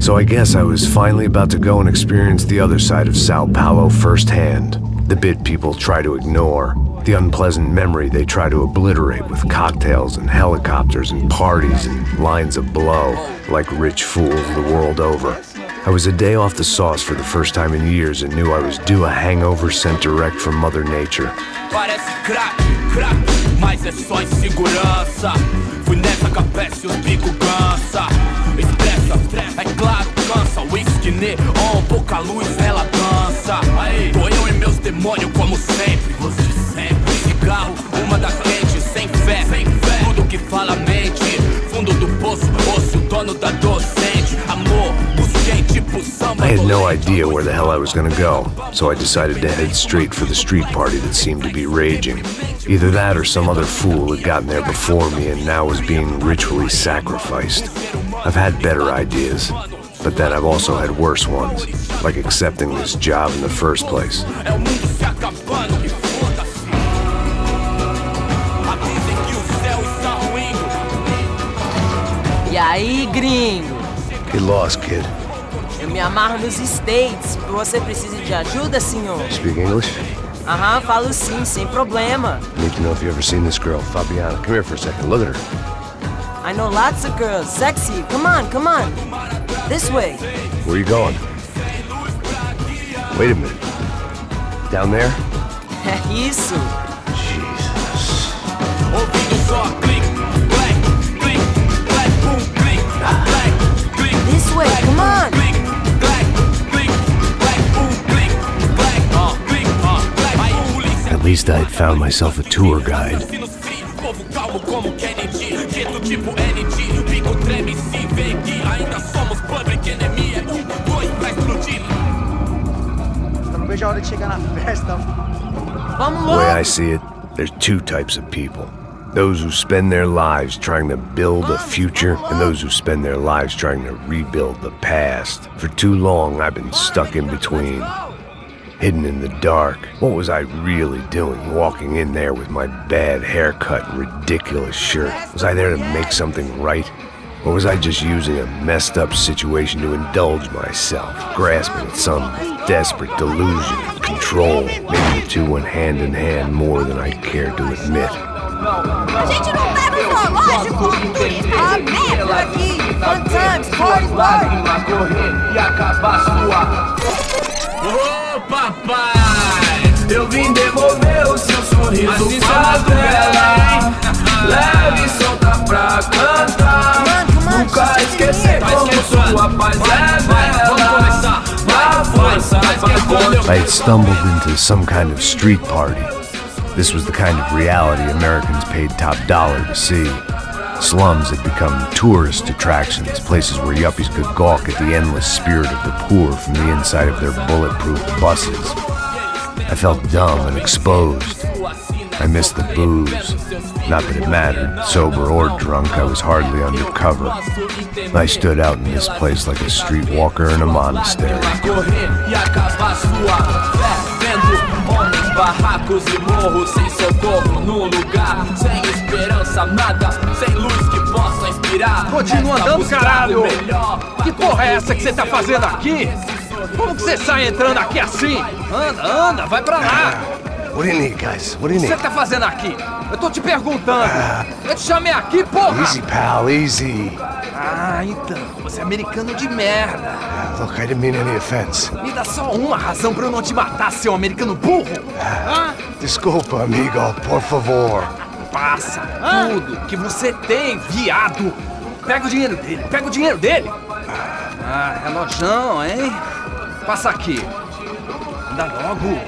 So I guess I was finally about to go and experience the other side of Sao Paulo firsthand. The bit people try to ignore. The unpleasant memory they try to obliterate with cocktails and helicopters and parties and lines of blow, like rich fools the world over. I was a day off the sauce for the first time in years and knew I was due a hangover sent direct from Mother Nature. Parece crack, mas é só insegurança. Fui nessa capeste, os bico cansa. Expressa, é claro, cansa. Whisky, neon, pouca luz, ela dança. Tô eu e meus demônios como sempre. Você sempre. Cigarro, uma da quente, sem fé. Tudo que fala mente. Fundo do poço, osso, dono da docente. Amor, busquei tipo samba. I had no idea where the hell I was gonna go, so I decided to head straight for the street party that seemed to be raging. Either that or some other fool had gotten there before me and now was being ritually sacrificed. I've had better ideas, but then I've also had worse ones, like accepting this job in the first place. E aí, gringo? Get lost, kid. Eu me amarro nos States. Você precisa de ajuda, senhor? Speak English? Aham, falo sim, sem problema. Need to know if you ever seen this girl, Fabiana. Come here for a second. Look at her. I know lots of girls. Sexy. Come on. This way. Where are you going? Wait a minute. Down there? É isso. Jesus. This way, come on. At least I had found myself a tour guide. The way I see it, there's two types of people. Those who spend their lives trying to build a future, and those who spend their lives trying to rebuild the past. For too long, I've been stuck in between. Hidden in the dark. What was I really doing walking in there with my bad haircut and ridiculous shirt? Was I there to make something right? Or was I just using a messed up situation to indulge myself, grasping at some desperate delusion of control? Maybe the two went hand in hand more than I cared to admit. A gente não tá no zoológico! Ah, merda aqui! Fun times, party, Ô papai, eu vim devolver o seu sorriso favela. Leve e solta pra cantar. Nunca esquecer como sua paz é bela. Na força, I had stumbled into some kind of street party. This was the kind of reality Americans paid top dollar to see. Slums had become tourist attractions, places where yuppies could gawk at the endless spirit of the poor from the inside of their bulletproof buses. I felt dumb and exposed. I missed the booze. Not that it mattered, sober or drunk, I was hardly undercover. I stood out in this place like a streetwalker in a monastery. Barracos e morros sem socorro num lugar sem esperança, nada, sem luz que possa inspirar. Continua andando, caralho! Que porra é essa que você tá fazendo aqui? Como que você sai entrando aqui assim? Anda, vai pra lá! What do you need, guys? What do you O que need? você tá fazendo aqui? Eu tô te perguntando! Eu te chamei aqui, porra! Easy, pal, easy. Ah, então, você é americano de merda! Look, I didn't mean any offense. Me dá só uma razão pra eu não te matar, seu americano burro! Desculpa, amigo, por favor. Passa tudo que você tem, viado! Pega o dinheiro dele! Ah, relojão, hein? Passa aqui! Dá logo!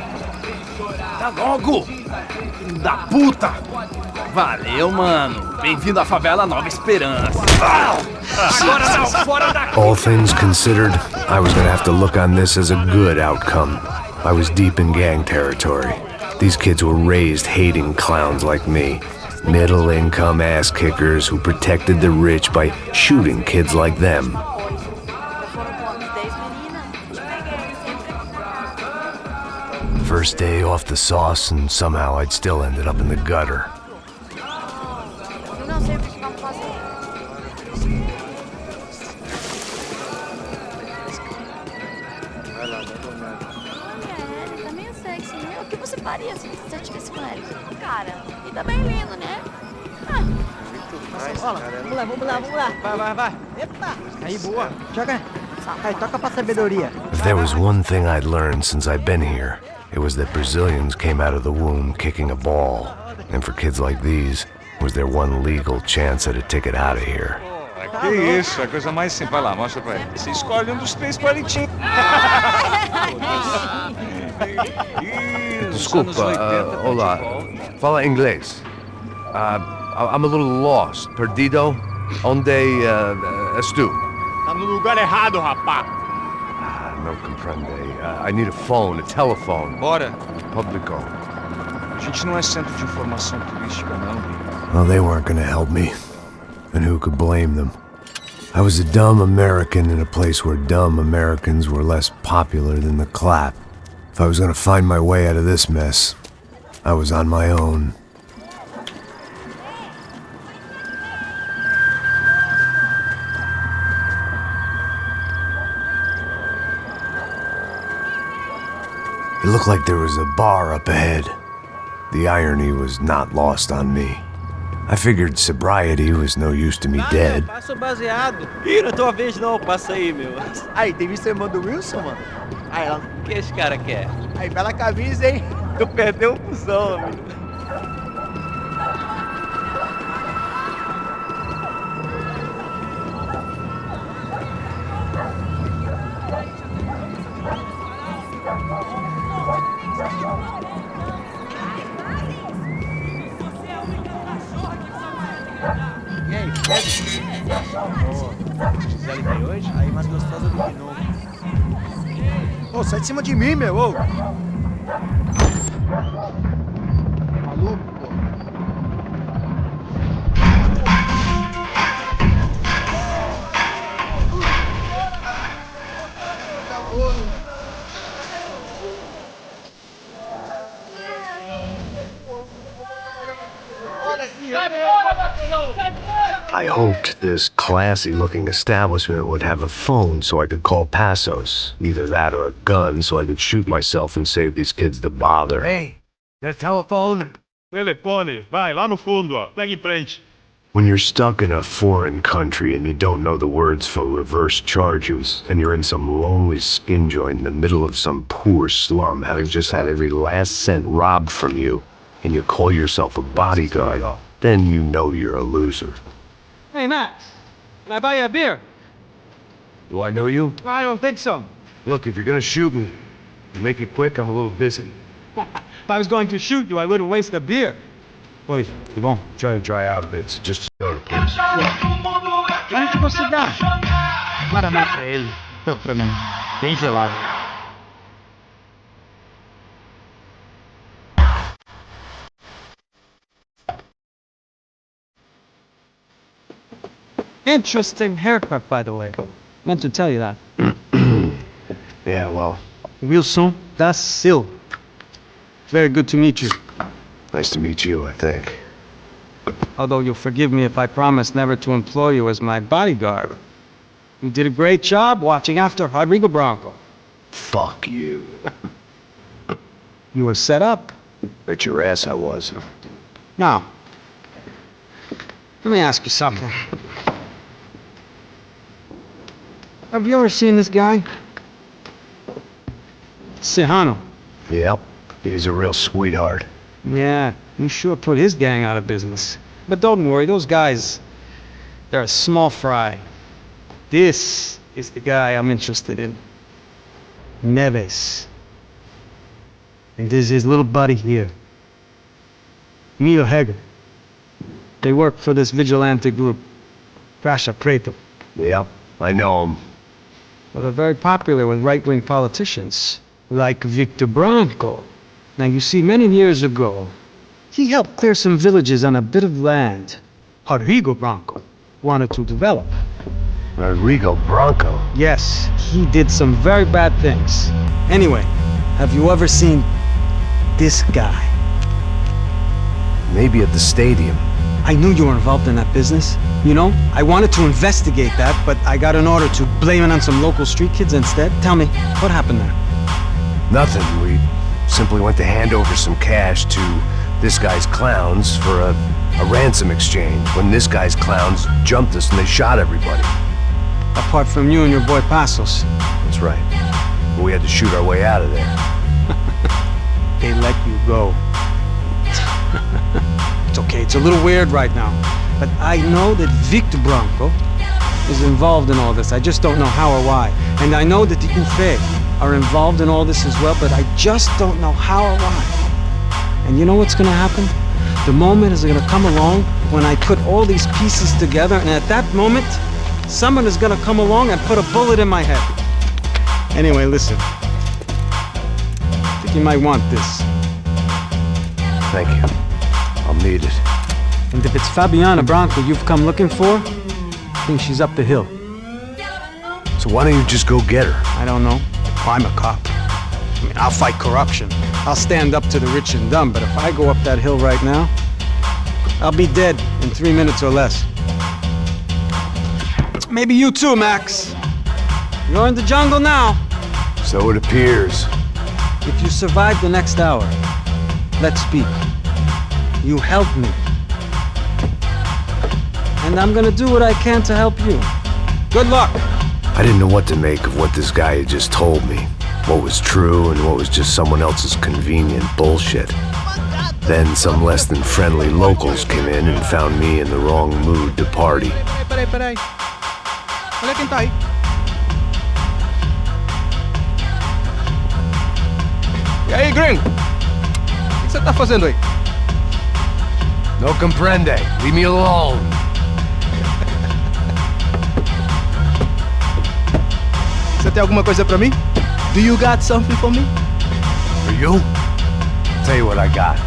Filho da puta! Valeu, mano! Bem-vindo à favela Nova Esperança! Agora não, fora daqui! All things considered, I was gonna have to look on this as a good outcome. I was deep in gang territory. These kids were raised hating clowns like me. Middle-income ass-kickers who protected the rich by shooting kids like them. First day off the sauce, and somehow I'd still ended up in the gutter. você faria se você estivesse com ele? Cara, fica bem lindo, né? Ah. Vamos lá. Vai. Eita. Aí, boa. Joga. Aí, toca pra sabedoria. If there was one thing I'd learned since I've been here, it was that Brazilians came out of the womb kicking a ball. And for kids like these, was their one legal chance at a ticket out of here. Que isso, é a coisa mais simples. Vai lá, mostra pra ele. Você escolhe um dos 3 palitinhos. Desculpa, olá. Fala inglês. I'm a little lost. Perdido? Onde és tu? Tá no lugar errado, rapá. Não compreende. I need a phone, a telephone. Bora. Publico. A gente não é centro de informação turística, não. Well, they weren't gonna help me. And who could blame them? I was a dumb American in a place where dumb Americans were less popular than the clap. If I was gonna find my way out of this mess, I was on my own. It looked like there was a bar up ahead. The irony was not lost on me. I figured sobriety was no use to me dead. Passa o baseado. Ih, não é tua vez não, passa aí, meu. Aí, tem visto a irmã do Wilson, mano? Aí, ela... O que esse cara quer? Aí, bela camisa, hein? Tu perdeu o fusão, amigo. E aí, Gisele veio hoje? Aí, mais gostosa do que novo. Ô, sai de cima de mim, meu, ô! Maluco, pô. I hoped this classy-looking establishment would have a phone so I could call Passos. Either that or a gun so I could shoot myself and save these kids the bother. Ei, the telephone. Telefone, vai lá no fundo, ó. Pega em frente. When you're stuck in a foreign country and you don't know the words for reverse charges, and you're in some lonely skin joint in the middle of some poor slum, having just had every last cent robbed from you, and you call yourself a bodyguard, then you know you're a loser. Hey, Max, can I buy you a beer? Do I know you? I don't think so. Look, if you're gonna shoot me, make it quick, I'm a little busy. If I was going to shoot you, I wouldn't waste a beer. Oi, tudo bom? Try to dry out a bit, so just soda, please. Onde que você dá? Guaraná pra ele. Não, pra mim. Bem gelado. Interesting haircut, by the way. Meant to tell you that. Yeah, well, Wilson da Silva. Very good to meet you. nice to meet you, I think. Although you'll forgive me if I promise never to employ you as my bodyguard. You did a great job watching after Rodrigo Bronco. Fuck you. You were set up. Bet your ass I was. Now, let me ask you something. Have you ever seen this guy? Sejano. Yep, he's a real sweetheart. Yeah, he sure put his gang out of business. But don't worry, those guys, they're a small fry. This is the guy I'm interested in. Neves. And this is his little buddy here. Mio Heger. They work for this vigilante group, Caixa Preto. Yep, I know him. Well, they're very popular with right-wing politicians, like Victor Branco. Now, you see, many years ago, he helped clear some villages on a bit of land Rodrigo Branco wanted to develop. Rodrigo Bronco? Yes, he did some very bad things. Anyway, have you ever seen this guy? Maybe at the stadium. I knew you were involved in that business. You know, I wanted to investigate that, but I got an order to blame it on some local street kids instead. Tell me, what happened there? Nothing. We simply went to hand over some cash to this guy's clowns for a ransom exchange when this guy's clowns jumped us and they shot everybody. Apart from you and your boy Passos. That's right. But we had to shoot our way out of there. They let you go. It's okay, it's a little weird right now. But I know that Victor Branco is involved in all this. I just don't know how or why. And I know that the UFE are involved in all this as well, but I just don't know how or why. And you know what's gonna happen? The moment is gonna come along when I put all these pieces together, and at that moment, someone is gonna come along and put a bullet in my head. Anyway, listen. I think you might want this. Thank you. I'll need it. And if it's Fabiana Branco you've come looking for, I think she's up the hill. So why don't you just go get her? I don't know. I'm a cop. I mean, I'll fight corruption. I'll stand up to the rich and dumb, but if I go up that hill right now, I'll be dead in 3 minutes or less. Maybe you too, Max. You're in the jungle now. So it appears. If you survive the next hour, let's speak. You help me. And I'm gonna do what I can to help you. Good luck. I didn't know what to make of what this guy had just told me. What was true and what was just someone else's convenient bullshit. Then some less than friendly locals came in and found me in the wrong mood to party. Peraí. Olha quem tá aí. E aí, gringo? O que você tá fazendo aí? No comprende. Leave me alone. Você tem alguma coisa pra mim? Do you got something for me? For you? Tell you what I got.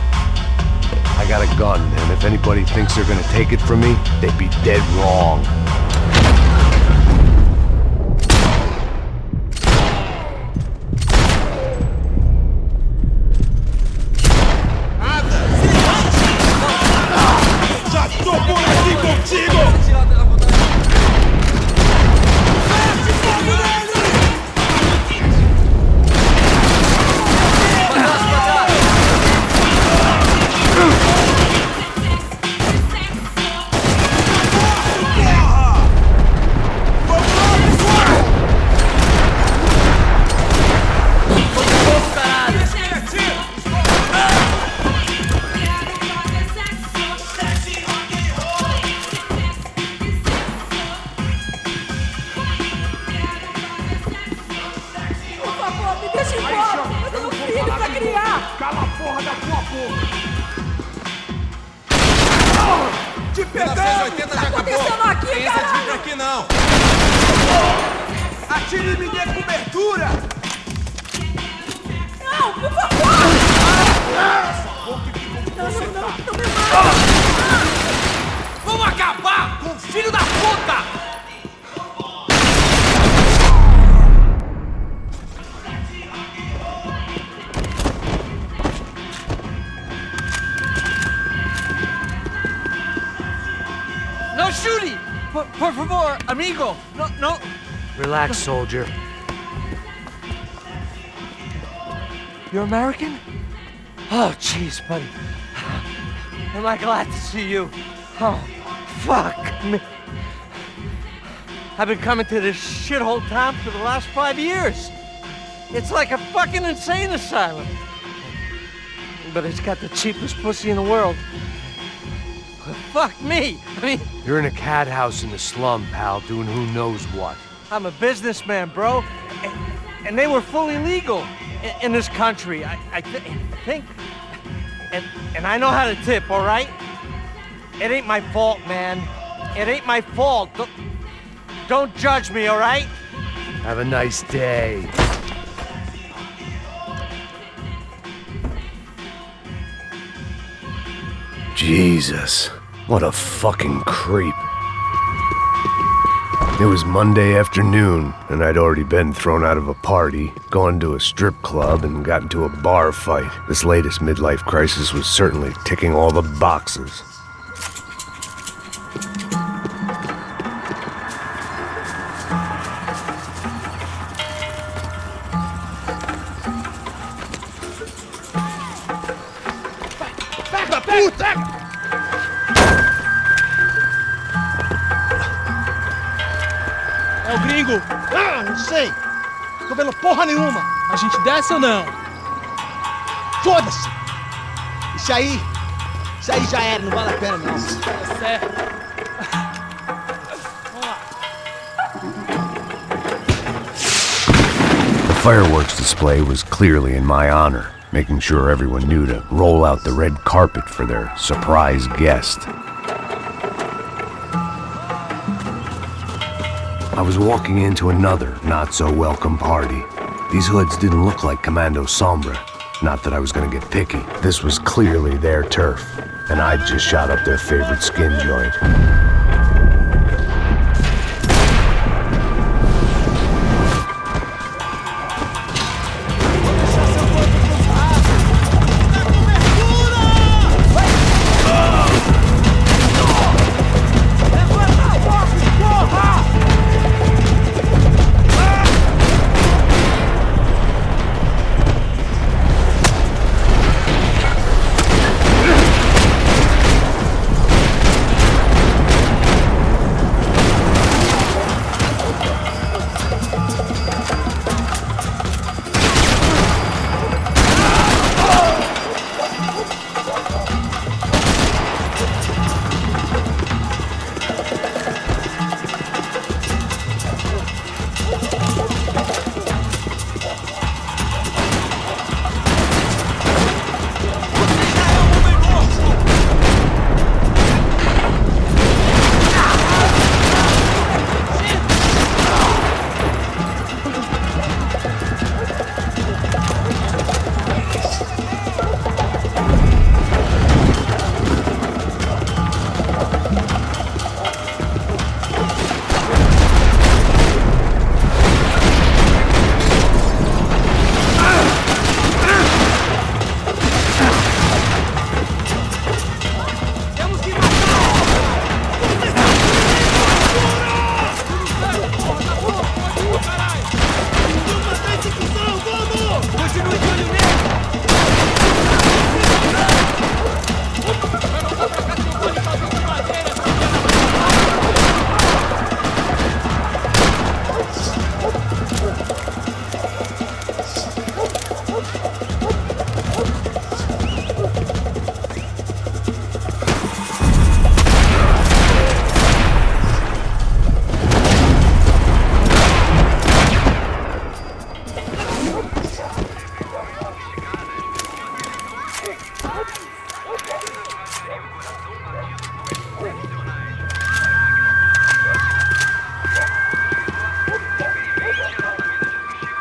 I got a gun, and if anybody thinks they're gonna take it from me, they'd be dead wrong. Já tô por aqui contigo! Cala a porra da tua boca! Te pegando! 1980 já acabou! Aqui, tem essa dica aqui não! Atire em minha cobertura! Não, por favor! Vamos acabar com o filho da puta! No shooting! Por favor, amigo! No. Relax, soldier. You're American? Oh, jeez, buddy. Am I glad to see you? Oh, fuck me. I've been coming to this shithole town for the last 5 years. It's like a fucking insane asylum. But it's got the cheapest pussy in the world. Fuck me. I mean... You're in a cat house in the slum, pal, doing who knows what. I'm a businessman, bro. And they were fully legal in this country, I think. And I know how to tip, all right? It ain't my fault, man. It ain't my fault. Don't judge me, all right? Have a nice day. Jesus, what a fucking creep. It was Monday afternoon, and I'd already been thrown out of a party, gone to a strip club, and got into a bar fight. This latest midlife crisis was certainly ticking all the boxes. Sei. Tô vendo porra nenhuma. A gente desce ou não? Foda-se. Isso aí já era, não vale a pena não. Tá certo. The fireworks display was clearly in my honor, making sure everyone knew to roll out the red carpet for their surprise guest. I was walking into another not-so-welcome party. These hoods didn't look like Commando Sombra. Not that I was gonna get picky. This was clearly their turf, and I'd just shot up their favorite skin joint.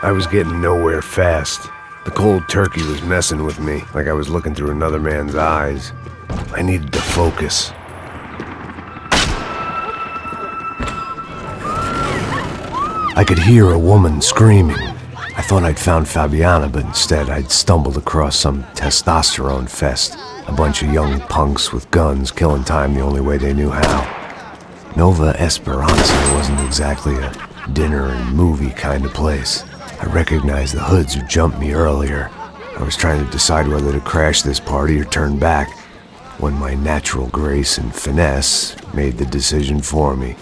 I was getting nowhere fast. The cold turkey was messing with me, like I was looking through another man's eyes. I needed to focus. I could hear a woman screaming. I thought I'd found Fabiana, but instead I'd stumbled across some testosterone fest. A bunch of young punks with guns killing time the only way they knew how. Nova Esperanza wasn't exactly a dinner and movie kind of place. I recognized the hoods who jumped me earlier. I was trying to decide whether to crash this party or turn back, when my natural grace and finesse made the decision for me.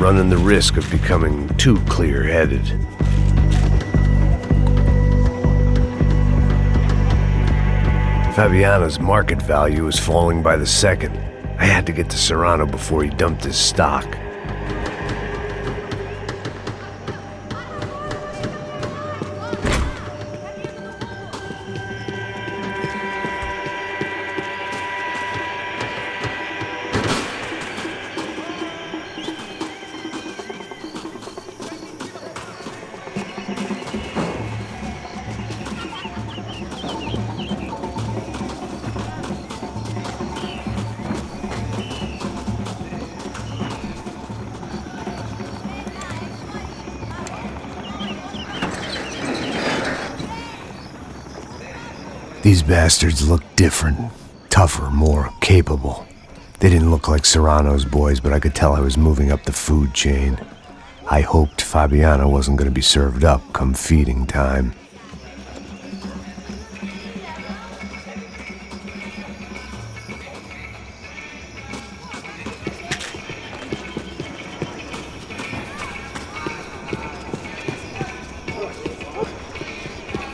running the risk of becoming too clear-headed. Fabiano's market value was falling by the second. I had to get to Serrano before he dumped his stock. These bastards looked different, tougher, more capable. They didn't look like Serrano's boys, but I could tell I was moving up the food chain. I hoped Fabiano wasn't going to be served up come feeding time.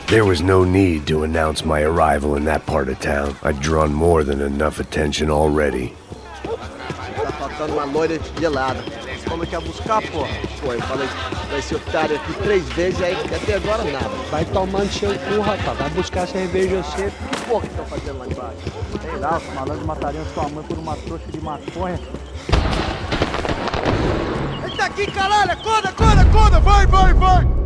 There was no need to announce my arrival in that part of town. I'd drawn more than enough attention already. Tá faltando uma loira gelada. Você falou que ia buscar, porra? Pô, eu falei pra esse otário aqui 3 vezes, aí até agora nada. Vai tomando seu cu, rapaz. Vai buscar cerveja você. Que porra que estão fazendo lá embaixo? Sei lá, os malandros matariam sua mãe por uma trouxa de maconha. Ele tá aqui, caralho! Acorda, acorda, acorda! Vai, vai, vai!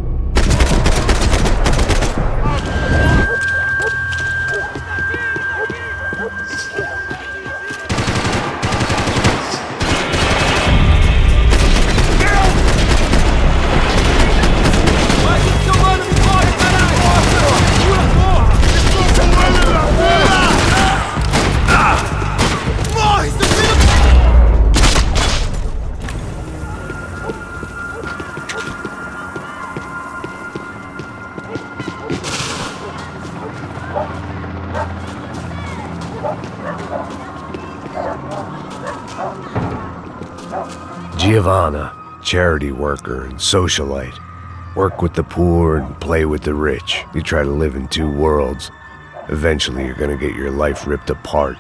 Giovanna, charity worker and socialite. Work with the poor and play with the rich. You try to live in 2 worlds. Eventually you're gonna get your life ripped apart.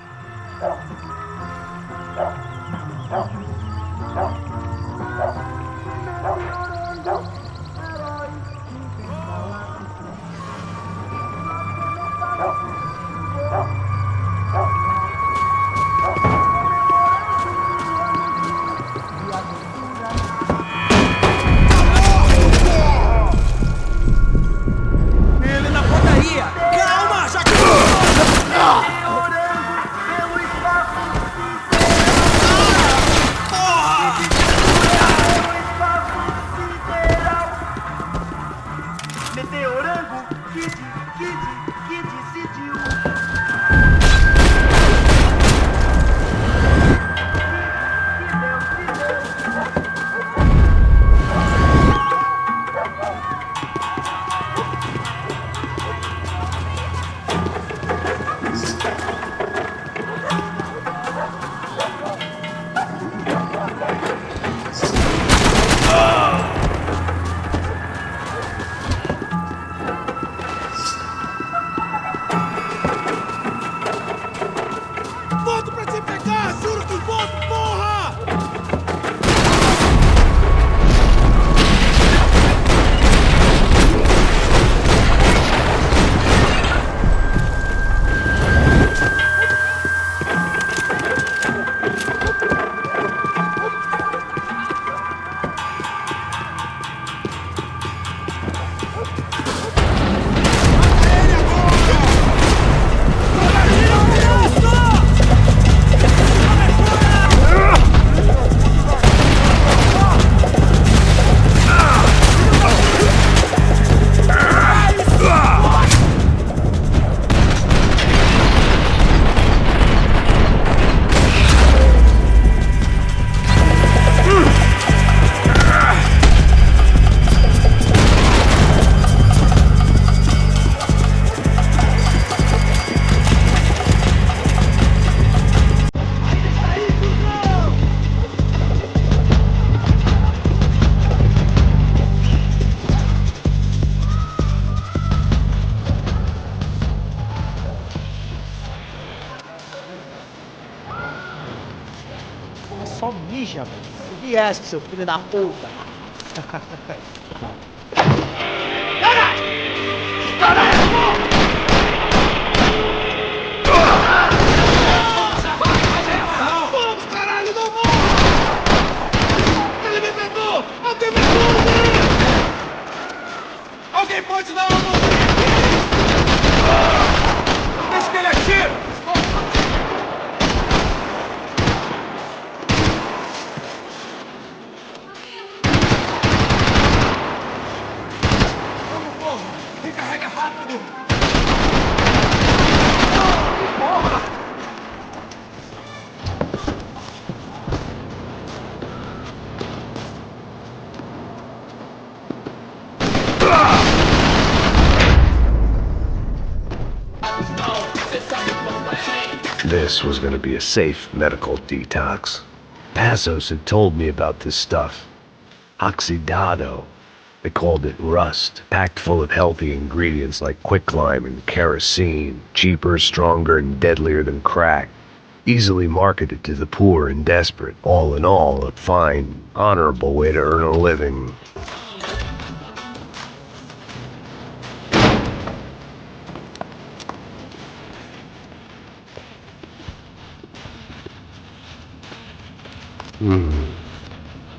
bicha, velho. O que é essa, seu filho da puta? Vamos, caralho, não vou! Ele me pegou! Alguém me ajude! Alguém pode dar uma mãozinha aqui? Deixa que ele atire! Vamos, porra! Recarrega rápido! Porra! This was going to be a safe medical detox. Passos had told me about this stuff. Oxidado. They called it rust, packed full of healthy ingredients like quicklime and kerosene, cheaper, stronger, and deadlier than crack. Easily marketed to the poor and desperate. All in all, a fine, honorable way to earn a living.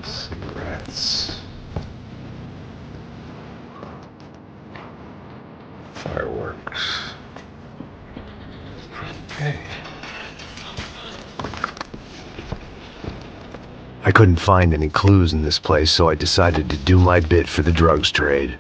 Cigarettes. Fireworks. Okay. I couldn't find any clues in this place, so I decided to do my bit for the drugs trade.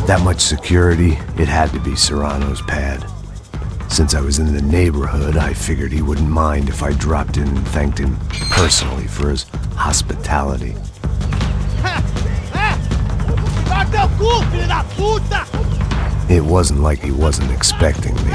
That much security, it had to be Serrano's pad. Since I was in the neighborhood, I figured he wouldn't mind if I dropped in and thanked him personally for his hospitality. It wasn't like he wasn't expecting me.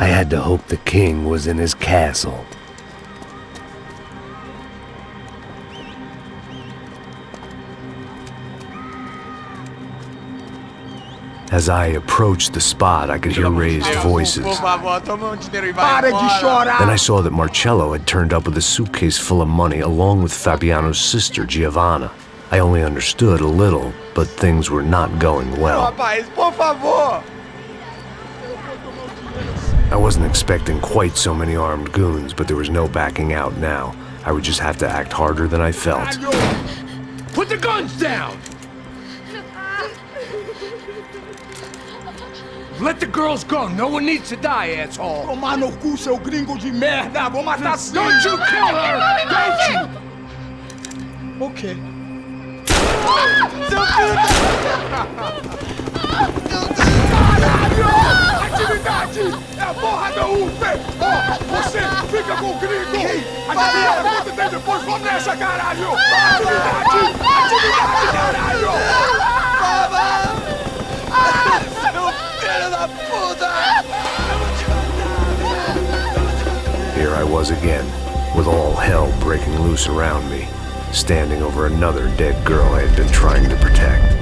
I had to hope the king was in his castle. As I approached the spot, I could hear raised voices. Para de chorar! Then I saw that Marcello had turned up with a suitcase full of money along with Fabiano's sister, Giovanna. I only understood a little, but things were not going well. Rapaz, por favor! I wasn't expecting quite so many armed goons, but there was no backing out now. I would just have to act harder than I felt. Put the guns down! Let the girls go. No one needs to die, asshole. Tomar no cu, seu gringo de merda. Vou matar sim. Don't you kill her! Don't you! Okay. Seu filho da... Caralho! Atividade! É a porra da UP! Você fica com o gringo! Adivinha quanto tem depois? Vamos nessa, caralho! Atividade! Atividade, caralho! Here I was again, with all hell breaking loose around me, standing over another dead girl I had been trying to protect.